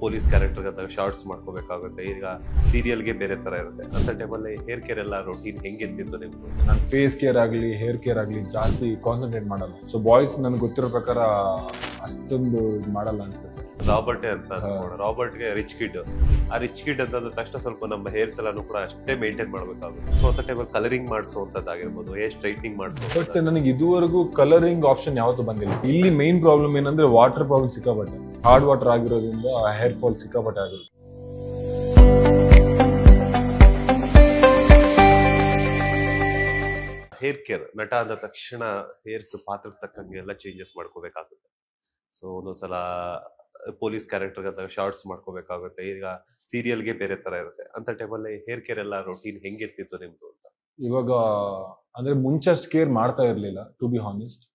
Police character shorts ಮಾಡ್ಕೋಬೇಕಾಗುತ್ತೆ. ಈಗ ಸೀರಿಯಲ್ಗೆ ಬೇರೆ ತರ ಇರುತ್ತೆ. ಅಂತ ಟೈಮಲ್ಲಿ ಹೇರ್ ಕೇರ್ ಎಲ್ಲ ರೊಟೀನ್ ಹೆಂಗಿರ್ತಿತ್ತು ನಿಮ್ದು? ನಾನು ಫೇಸ್ ಕೇರ್ ಆಗಲಿ ಹೇರ್ ಕೇರ್ ಆಗಲಿ ಜಾಸ್ತಿ ಕಾನ್ಸಂಟ್ರೇಟ್ ಮಾಡಲ್ಲ. ಸೊ ಬಾಯ್ಸ್ ನನಗೆ ಗೊತ್ತಿರೋ ಪ್ರಕಾರ ಅಷ್ಟೊಂದು ಮಾಡಲ್ಲ ಅನ್ಸುತ್ತೆ. ರಾಬರ್ಟೇ ಅಂತ ರಾಬರ್ಟ್ಗೆ ರಿಚ್ ಕಿಡ್. ಆ ರಿಚ್ ಕಿಡ್ ಅಂತ ಅಂದ ತಕ್ಷಣ ಸ್ವಲ್ಪ ನಮ್ಮ ಹೇರ್ಸ್ ಎಲ್ಲಾನು ಕೂಡ ಅಷ್ಟೇ ಮೇಂಟೈನ್ ಮಾಡ್ಬೇಕಾಗುತ್ತೆ. ಸೊ ಅಂತ ಟೈಮಲ್ಲಿ ಕಲರಿಂಗ್ ಮಾಡಿಸುವಂತದ್ದಾಗಿರ್ಬೋದು, ಹೇರ್ ಸ್ಟ್ರೈಟ್ನಿಂಗ್ ಮಾಡಿಸೋ. ಬಟ್ ನನಗೆ ಇದುವರೆಗೂ ಕಲರಿಂಗ್ ಆಪ್ಷನ್ ಯಾವತ್ತೂ ಬಂದಿಲ್ಲ. ಇಲ್ಲಿ ಮೈನ್ ಪ್ರಾಬ್ಲಮ್ ಏನಂದ್ರೆ ವಾಟರ್ ಪ್ರಾಬ್ಲಮ್ ಸಿಕ್ಕಾಪಟ್ಟೆ. ಹಾರ್ಡ್ ವಾಟರ್ ಆಗಿರೋದ್ರಿಂದ ಹೇರ್ ಫಾಲ್ ಸಿಕ್ಕಾಪಟ್ಟೆ ಆಗುತ್ತೆ. ಹೇರ್ ಕೇರ್ ನಟ ಅಂದ ತಕ್ಷಣ ಹೇರ್ಸ್ ಪಾತ್ರಕ್ಕೆ ತಕ್ಕಂಗೆ ಎಲ್ಲ ಚೇಂಜಸ್ ಮಾಡ್ಕೋಬೇಕಾಗುತ್ತೆ. ಸೊ ಒಂದೊಂದ್ಸಲ ಪೊಲೀಸ್ ಕ್ಯಾರೆಕ್ಟರ್ ಶಾರ್ಟ್ಸ್ ಮಾಡ್ಕೋಬೇಕಾಗುತ್ತೆ. ಈಗ ಸೀರಿಯಲ್ಗೆ ಬೇರೆ ತರ ಇರುತ್ತೆ. ಅಂತ ಟೈಮಲ್ಲಿ ಹೇರ್ ಕೇರ್ ಎಲ್ಲ ರೊಟೀನ್ ಹೆಂಗಿರ್ತಿತ್ತು ನಿಮ್ದು ಅಂತ? ಇವಾಗ ಅಂದ್ರೆ ಮುಂಚೆ ಅಷ್ಟು ಕೇರ್ ಮಾಡ್ತಾ ಇರ್ಲಿಲ್ಲ, ಟು ಬಿ ಹಾನೆಸ್ಟ್.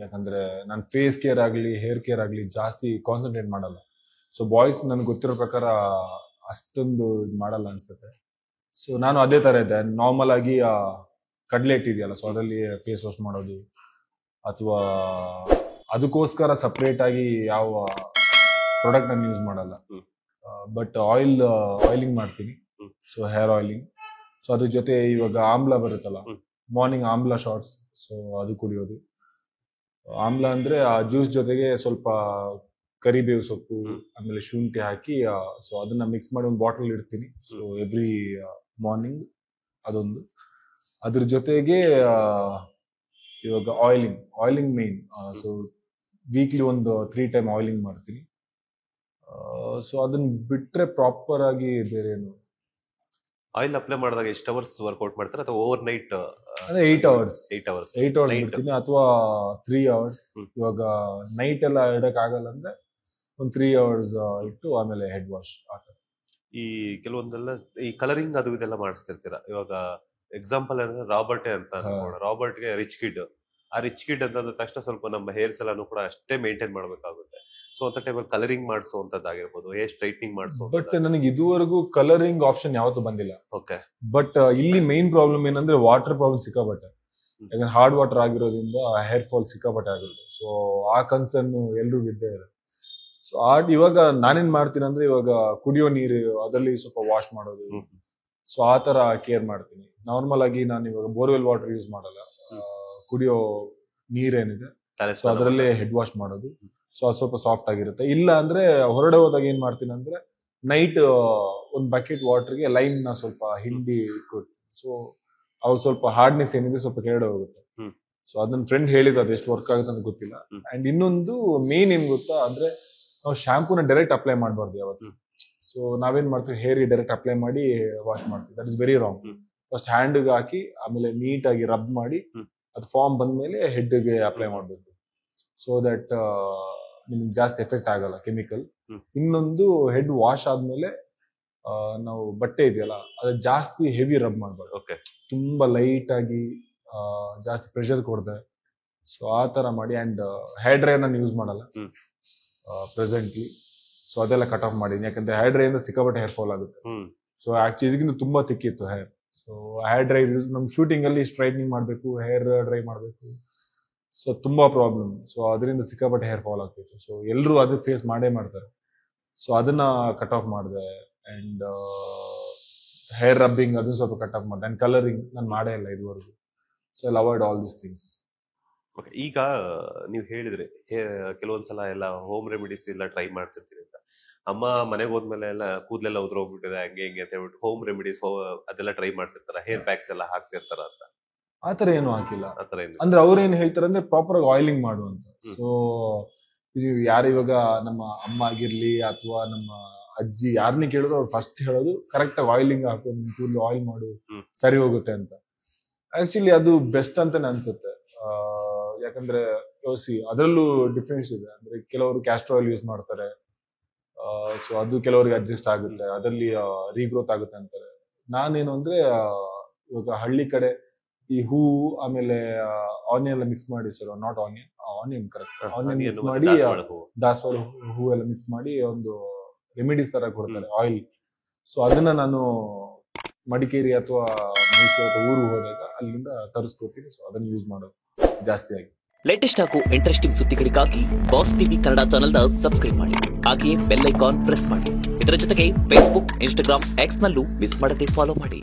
ಯಾಕಂದ್ರೆ ನಾನು ಫೇಸ್ ಕೇರ್ ಆಗಲಿ ಹೇರ್ ಕೇರ್ ಆಗಲಿ ಜಾಸ್ತಿ ಕಾನ್ಸಂಟ್ರೇಟ್ ಮಾಡಲ್ಲ. ಸೊ ಬಾಯ್ಸ್ ನನಗೆ ಗೊತ್ತಿರೋ ಪ್ರಕಾರ ಅಷ್ಟೊಂದು ಮಾಡಲ್ಲ ಅನ್ಸುತ್ತೆ. ಸೊ ನಾನು ಅದೇ ತರ ಇದ್ದೆ. ನಾರ್ಮಲ್ ಆಗಿ ಕಡ್ಲೆ ಇಟ್ಟಿದೆಯಲ್ಲ, ಸೊ ಅದರಲ್ಲಿ ಫೇಸ್ ವಾಶ್ ಮಾಡೋದು, ಅಥವಾ ಅದಕ್ಕೋಸ್ಕರ ಸಪ್ರೇಟ್ ಆಗಿ ಯಾವ ಪ್ರಾಡಕ್ಟ್ ನಾನು ಯೂಸ್ ಮಾಡಲ್ಲ. ಬಟ್ ಆಯಿಲಿಂಗ್ ಮಾಡ್ತೀನಿ. So hair oiling. ಸೊ ಅದ್ರ ಜೊತೆ ಇವಾಗ ಆಮ್ಲ ಬರುತ್ತಲ್ಲ, ಮಾರ್ನಿಂಗ್ ಆಮ್ಲ ಶಾರ್ಟ್ಸ್, ಸೊ ಅದು ಕುಡಿಯೋದು. ಆಮ್ಲ ಅಂದ್ರೆ ಆ ಜ್ಯೂಸ್ ಜೊತೆಗೆ ಸ್ವಲ್ಪ ಕರಿಬೇವು ಸೊಪ್ಪು, ಆಮೇಲೆ ಶುಂಠಿ ಹಾಕಿ ಸೊ ಅದನ್ನ ಮಿಕ್ಸ್ ಮಾಡಿ ಒಂದು ಬಾಟಲ್ ಇಡ್ತೀನಿ. ಸೊ ಎವ್ರಿ ಮಾರ್ನಿಂಗ್ ಅದೊಂದು. ಅದ್ರ ಜೊತೆಗೆ ಇವಾಗ ಆಯಿಲಿಂಗ್ ಮೇನ್. ಸೊ ವೀಕ್ಲಿ ಒಂದು 3 ಟೈಮ್ ಆಯಿಲಿಂಗ್ ಮಾಡ್ತೀನಿ. ಸೊ ಅದನ್ನ ಬಿಟ್ರೆ ಪ್ರಾಪರ್ ಆಗಿ ಬೇರೆ ಏನು. ಆಯಿಲ್ ಅಪ್ಲೈ ಮಾಡಿದಾಗ ಎಷ್ಟು ಅವರ್ಸ್ ವರ್ಕೌಟ್ ಮಾಡ್ತಾರೆ, ಅಥವಾ ಓವರ್ ನೈಟ್? ಅಂದ್ರೆ 8 ಅವರ್ಸ್ ಬಿಡ್ತೀನಿ, ಅಥವಾ 3 ಅವರ್ಸ್. ಇವಾಗ ನೈಟ್ ಎಲ್ಲ ಇಡಕ್ ಆಗಲ್ಲ ಅಂದ್ರೆ ಒಂದು 3 ಅವರ್ಸ್ ಇಟ್ಟು ಆಮೇಲೆ ಹೆಡ್ ವಾಶ್. ಈ ಕೆಲವೊಂದೆಲ್ಲ ಈ ಕಲರಿಂಗ್ ಅದು ಇದೆಲ್ಲ ಮಾಡಿಸ್ತಿರ್ತೀರಾ. ಇವಾಗ ಎಕ್ಸಾಂಪಲ್ ಅಂದ್ರೆ ರಾಬರ್ಟೇ ಅಂತ ರಾಬರ್ಟ್ಗೆ ರಿಚ್ ಕಿಡ್. ಆ ರಿಚ್ ಕಿಡ್ ಅಂತ ಅಂದ ತಕ್ಷಣ ಸ್ವಲ್ಪ ನಮ್ಮ ಹೇರ್ಸ್ ಎಲ್ಲಾನು ಕೂಡ ಅಷ್ಟೇ ಮೇಂಟೈನ್ ಮಾಡ್ಬೇಕಾಗುತ್ತೆ. ಸೊ ಅಂತ ಟೈಮಲ್ಲಿ ಕಲರಿಂಗ್ ಮಾಡಿಸುವಂತದ್ದಾಗಿರ್ಬೋದು, ಹೇರ್ ಸ್ಟ್ರೈಟ್ನಿಂಗ್ ಮಾಡಿಸೋ. ಬಟ್ ನನಗೆ ಇದುವರೆಗೂ ಕಲರಿಂಗ್ ಆಪ್ಷನ್ ಯಾವತ್ತೂ ಬಂದಿಲ್ಲ. ಓಕೆ. ಬಟ್ ಇಲ್ಲಿ ಮೈನ್ ಪ್ರಾಬ್ಲಮ್ ಏನಂದ್ರೆ ವಾಟರ್ ಪ್ರಾಬ್ಲಮ್ ಸಿಕ್ಕಾಪಟ್ಟೆ. ಯಾಕಂದ್ರೆ ಹಾರ್ಡ್ ವಾಟರ್ ಆಗಿರೋದ್ರಿಂದ ಹೇರ್ ಫಾಲ್ ಸಿಕ್ಕಾಪಟ್ಟೆ ಆಗುತ್ತೆ. ಸೊ ಆ ಕನ್ಸರ್ನ್ ಎಲ್ರಿಗೂ ಇದ್ದೇ ಇದೆ. ಸೊ ಇವಾಗ ನಾನೇನ್ ಮಾಡ್ತೀನಿ ಅಂದ್ರೆ, ಇವಾಗ ಕುಡಿಯೋ ನೀರು ಅದರಲ್ಲಿ ಸ್ವಲ್ಪ ವಾಶ್ ಮಾಡೋದು. ಸೊ ಆ ತರ ಕೇರ್ ಮಾಡ್ತೀನಿ. ನಾರ್ಮಲ್ ಆಗಿ ನಾನು ಇವಾಗ ಬೋರ್ವೆಲ್ ವಾಟರ್ ಯೂಸ್ ಮಾಡಲ್ಲ. ಕುಡಿಯೋ ನೀರೇನಿದೆ ಸೊ ಅದರಲ್ಲೇ ಹೆಡ್ ವಾಶ್ ಮಾಡೋದು. ಸೊ ಅದು ಸ್ವಲ್ಪ ಸಾಫ್ಟ್ ಆಗಿರುತ್ತೆ. ಇಲ್ಲ ಅಂದ್ರೆ ಹೊರಡೆ ಹೋದಾಗ ಏನ್ ಮಾಡ್ತೀನಿ ಅಂದ್ರೆ, ನೈಟ್ ಒಂದು ಬಕೆಟ್ ವಾಟರ್ಗೆ ಲೈಮ್ ನ ಸ್ವಲ್ಪ ಹಿಂಡಿ ಇಟ್ಕೊಡ್ತೀನಿ. ಸೊ ಅವು ಸ್ವಲ್ಪ ಹಾರ್ಡ್ನೆಸ್ ಏನಿದೆ ಸ್ವಲ್ಪ ಕೆಳಗಡೆ ಹೋಗುತ್ತೆ. ಸೊ ಅದನ್ನ ಫ್ರೆಂಡ್ ಹೇಳಿದ್ರು, ಅದು ಎಷ್ಟು ವರ್ಕ್ ಆಗುತ್ತೆ ಅಂತ ಗೊತ್ತಿಲ್ಲ. ಅಂಡ್ ಇನ್ನೊಂದು ಮೇನ್ ಏನ್ ಗೊತ್ತಾ ಅಂದ್ರೆ, ನಾವು ಶಾಂಪೂನ ಡೈರೆಕ್ಟ್ ಅಪ್ಲೈ ಮಾಡಬಾರ್ದು ಯಾವತ್ತು. ಸೊ ನಾವೇನ್ ಮಾಡ್ತೀವಿ, ಹೇರ್ಗೆ ಡೈರೆಕ್ಟ್ ಅಪ್ಲೈ ಮಾಡಿ ವಾಶ್ ಮಾಡ್ತೀವಿ. That is very wrong. First ಹ್ಯಾಂಡ್ಗೆ ಹಾಕಿ ಆಮೇಲೆ ನೀಟಾಗಿ ರಬ್ ಮಾಡಿ ಅದು ಫಾರ್ಮ್ ಬಂದ್ಮೇಲೆ ಹೆಡ್ಗೆ ಅಪ್ಲೈ ಮಾಡಬೇಕು. ಸೊ ದಟ್ ನಿಮ್ಗೆ ಜಾಸ್ತಿ ಎಫೆಕ್ಟ್ ಆಗಲ್ಲ ಕೆಮಿಕಲ್. ಇನ್ನೊಂದು, ಹೆಡ್ ವಾಶ್ ಆದ್ಮೇಲೆ ನಾವು ಬಟ್ಟೆ ಇದೆಯಲ್ಲ ಅದು ಜಾಸ್ತಿ ಹೆವಿ ರಬ್ ಮಾಡಬಾರ್ದು. ತುಂಬಾ ಲೈಟ್ ಆಗಿ ಜಾಸ್ತಿ ಪ್ರೆಷರ್ ಕೊಡದೆ. ಸೊ ಆ ತರ ಮಾಡಿ. ಅಂಡ್ ಹೇರ್ ಡ್ರೈಯರ್ ನಾನು ಯೂಸ್ ಮಾಡಲ್ಲ ಪ್ರೆಸೆಂಟ್ಲಿ. ಸೊ ಅದೆಲ್ಲ ಕಟ್ ಆಫ್ ಮಾಡಿದ್ದೀನಿ. ಯಾಕಂದ್ರೆ ಹೇರ್ ಡ್ರೈ ಇಂದ ಸಿಕ್ಕಾಪಟ್ಟೆ ಹೇರ್ ಫಾಲ್ ಆಗುತ್ತೆ. ಸೊ ಆಕ್ಚುಲಿ ಇದಕ್ಕಿಂತ ತುಂಬಾ ತಿಕ್ಕಿತ್ತು ಹೇರ್. ಸೊ ಹೇರ್ ಡ್ರೈ ನಮ್ ಶೂಟಿಂಗ್ ಅಲ್ಲಿ ಸ್ಟ್ರೈಟ್ನಿಂಗ್ ಮಾಡ್ಬೇಕು, ಹೇರ್ ಡ್ರೈ ಮಾಡ್ಬೇಕು. ಸೊ ತುಂಬಾ ಪ್ರಾಬ್ಲಮ್. ಸೊ ಅದರಿಂದ ಸಿಕ್ಕಾಪಟ್ಟೆ ಹೇರ್ ಫಾಲ್ ಆಗ್ತಿತ್ತು. ಸೊ ಎಲ್ಲರೂ ಅದು ಫೇಸ್ ಮಾಡೇ ಮಾಡ್ತಾರೆ. ಸೊ ಅದನ್ನ ಕಟ್ ಆಫ್ ಮಾಡಿದೆ. ಅಂಡ್ ಹೇರ್ ರಬ್ಬಿಂಗ್ ಅದನ್ನ ಸ್ವಲ್ಪ ಕಟ್ ಆಫ್ ಮಾಡಿದೆ. ಅಂಡ್ ಕಲರಿಂಗ್ ನಾನು ಮಾಡೇ ಇಲ್ಲ ಇದುವರೆಗೂ. So I avoid all these things. ಈಗ ನೀವು ಹೇಳಿದ್ರಿ ಕೆಲವೊಂದ್ಸಲ ಎಲ್ಲ ಹೋಮ್ ರೆಮಿಡೀಸ್ ಎಲ್ಲ ಟ್ರೈ ಮಾಡ್ತಿರ್ತೀರಿ ಅಂತ. ಅಮ್ಮ ಮನೆಗೆ ಹೋದ್ಮೇಲೆ ಎಲ್ಲ ಕೂದಲೆಲ್ಲ ಉದ್ರೋಗ್ಬಿಟ್ಟಿದೆ ಹಂಗೆ ಹಿಂಗೆ ಅಂತ ಹೇಳ್ಬಿಟ್ಟು ಹೋಮ್ ರೆಮಿಡೀಸ್ ಅದೆಲ್ಲ ಟ್ರೈ ಮಾಡ್ತಿರ್ತಾರ, ಹೇರ್ ಪ್ಯಾಕ್ಸ್ ಎಲ್ಲ ಹಾಕ್ತಿರ್ತಾರ ಅಂತ. ಆತರ ಏನು ಹಾಕಿಲ್ಲ. ಆತರ ಏನು ಅಂದ್ರೆ ಅವ್ರೇನ್ ಹೇಳ್ತಾರೆ ಅಂದ್ರೆ ಪ್ರಾಪರ್ ಆಗಿ ಆಯಿಲಿಂಗ್ ಮಾಡು ಅಂತ. ಸೊ ಇದು ಯಾರು ಇವಾಗ ನಮ್ಮ ಅಮ್ಮ ಆಗಿರ್ಲಿ ಅಥವಾ ನಮ್ಮ ಅಜ್ಜಿ ಯಾರನ್ನೇ ಕೇಳಿದ್ರು ಅವ್ರು ಫಸ್ಟ್ ಹೇಳೋದು ಕರೆಕ್ಟ್ ಆಗಿ ಆಯಿಲಿಂಗ್ ಹಾಕು, ಕೂದಲು ಆಯಿಲ್ ಮಾಡು, ಸರಿ ಹೋಗುತ್ತೆ ಅಂತ. ಆಕ್ಚುಲಿ ಅದು ಬೆಸ್ಟ್ ಅಂತಾನೆ ಅನ್ಸುತ್ತೆ. ಯಾಕಂದ್ರೆ ಯೋಸಿ ಅದರಲ್ಲೂ ಡಿಫ್ರೆನ್ಸ್ ಇದೆ. ಅಂದ್ರೆ ಕೆಲವರು ಕ್ಯಾಸ್ಟರ್ ಆಯಿಲ್ ಯೂಸ್ ಮಾಡ್ತಾರೆ. ಸೊ ಅದು ಕೆಲವರಿಗೆ ಅಡ್ಜಸ್ಟ್ ಆಗುತ್ತೆ, ಅದರಲ್ಲಿ ರೀಗ್ರೋತ್ ಆಗುತ್ತೆ ಅಂತಾರೆ. ನಾನೇನು ಅಂದ್ರೆ ಇವಾಗ ಹಳ್ಳಿ ಕಡೆ ಈ ಹೂ ಆಮೇಲೆ ಆನಿಯನ್ ಎಲ್ಲ ಮಿಕ್ಸ್ ಮಾಡಿ, sir not onion correct onion mix ಮಾಡಿ, ದಾಸವಾಳ ಹೂ ಎಲ್ಲ ಮಿಕ್ಸ್ ಮಾಡಿ ಒಂದು ರೆಮಿಡೀಸ್ ತರ ಕೊಡ್ತಾರೆ ಆಯಿಲ್. ಸೊ ಅದನ್ನ ನಾನು ಮಡಿಕೇರಿ ಅಥವಾ ಮೈಸೂರು ಅಥವಾ ಊರು ಹೋದಾಗ ಅಲ್ಲಿಂದ ತರಿಸ್ಕೊತೀನಿ. ಸೊ ಅದನ್ನ ಯೂಸ್ ಮಾಡೋದು ಜಾಸ್ತಿ ಆಗಿ. ಲೇಟೆಸ್ಟ್ ಹಾಗೂ ಇಂಟ್ರೆಸ್ಟಿಂಗ್ ಸುದ್ದಿಗಳಿಗಾಗಿ ಬಾಸ್ ಟಿವಿ ಕನ್ನಡ ಚಾನೆಲ್ನ ಸಬ್ಸ್ಕ್ರೈಬ್ ಮಾಡಿ. ಹಾಗೆಯೇ ಬೆಲ್ ಐಕಾನ್ ಪ್ರೆಸ್ ಮಾಡಿ. ಇದರ ಜೊತೆಗೆ ಫೇಸ್ಬುಕ್, ಇನ್ಸ್ಟಾಗ್ರಾಮ್, ಎಕ್ಸ್ ನಲ್ಲೂ ಮಿಸ್ ಮಾಡದೆ ಫಾಲೋ ಮಾಡಿ.